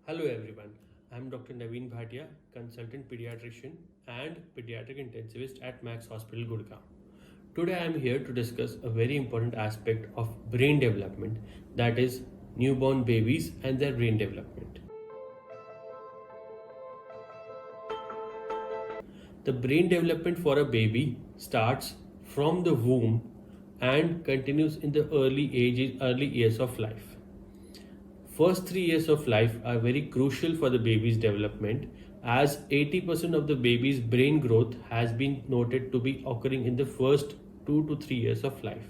Hello everyone, I'm Dr. Naveen Bhatia, consultant pediatrician and pediatric intensivist at Max Hospital, Gurgaon. Today I'm here to discuss a very important aspect of brain development, that is newborn babies and their brain development. The brain development for a baby starts from the womb and continues in the early years of life. First 3 years of life are very crucial for the baby's development, as 80% of the baby's brain growth has been noted to be occurring in the first 2 to 3 years of life.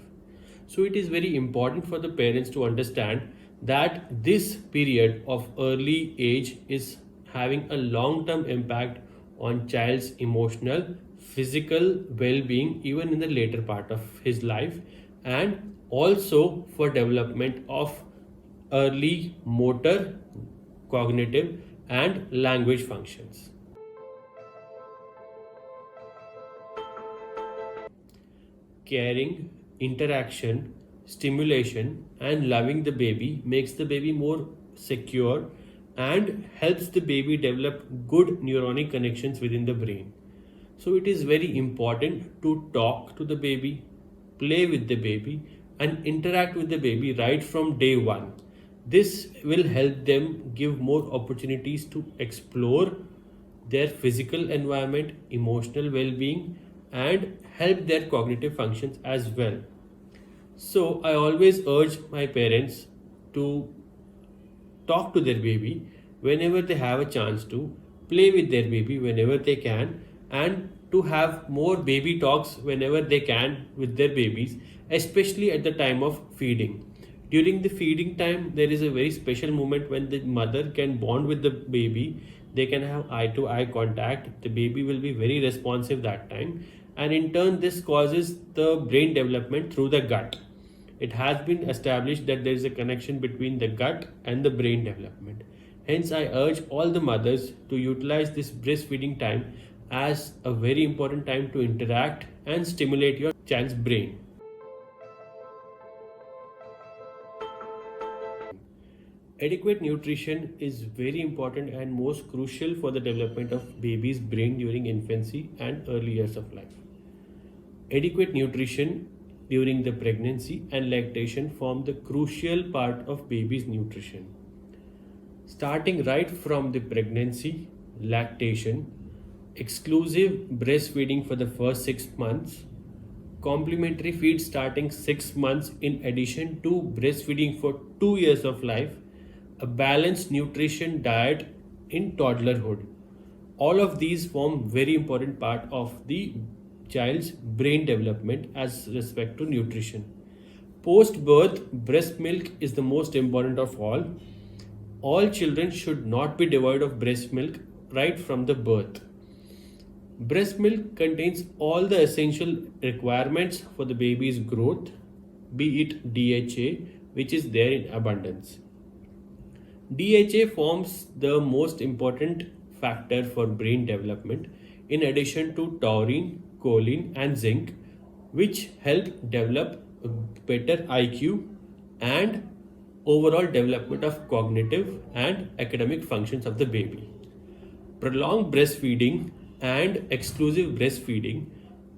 So it is very important for the parents to understand that this period of early age is having a long-term impact on child's emotional, physical well-being even in the later part of his life, and also for development of early motor, cognitive, and language functions. Caring, interaction, stimulation, and loving the baby makes the baby more secure and helps the baby develop good neuronic connections within the brain. So it is very important to talk to the baby, play with the baby, and interact with the baby right from day one. This will help them give more opportunities to explore their physical environment, emotional well being, and help their cognitive functions as well. So, I always urge my parents to talk to their baby whenever they have a chance to, play with their baby whenever they can, and to have more baby talks whenever they can with their babies, especially at the time of feeding. During the feeding time, there is a very special moment when the mother can bond with the baby. They can have eye to eye contact. The baby will be very responsive that time. And in turn, this causes the brain development through the gut. It has been established that there is a connection between the gut and the brain development. Hence, I urge all the mothers to utilize this breastfeeding time as a very important time to interact and stimulate your child's brain. Adequate nutrition is very important and most crucial for the development of baby's brain during infancy and early years of life. Adequate nutrition during the pregnancy and lactation form the crucial part of baby's nutrition. Starting right from the pregnancy, lactation, exclusive breastfeeding for the first 6 months, complementary feed starting 6 months in addition to breastfeeding for 2 years of life, a balanced nutrition diet in toddlerhood. All of these form very important part of the child's brain development as respect to nutrition. Post birth, breast milk is the most important of all. All children should not be devoid of breast milk right from the birth. Breast milk contains all the essential requirements for the baby's growth, be it DHA, which is there in abundance. DHA forms the most important factor for brain development in addition to taurine, choline, and zinc, which help develop a better IQ and overall development of cognitive and academic functions of the baby. Prolonged breastfeeding and exclusive breastfeeding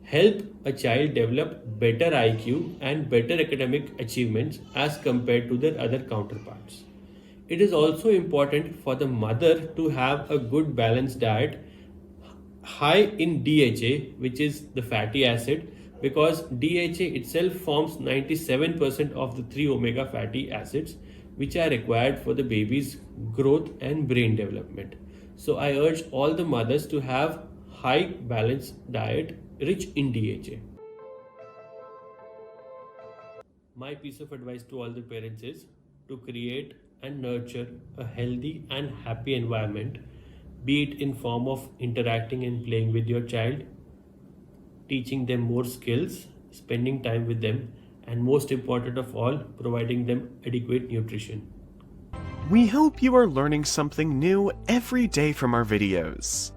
help a child develop better IQ and better academic achievements as compared to their other counterparts. It is also important for the mother to have a good balanced diet high in DHA, which is the fatty acid, because DHA itself forms 97% of the 3 omega fatty acids which are required for the baby's growth and brain development. So I urge all the mothers to have high balanced diet rich in DHA. My piece of advice to all the parents is to create and nurture a healthy and happy environment, be it in form of interacting and playing with your child, teaching them more skills, spending time with them, and most important of all, providing them adequate nutrition. We hope you are learning something new every day from our videos.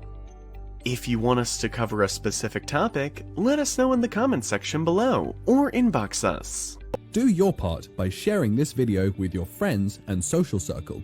If you want us to cover a specific topic, let us know in the comments section below or inbox us. Do your part by sharing this video with your friends and social circle.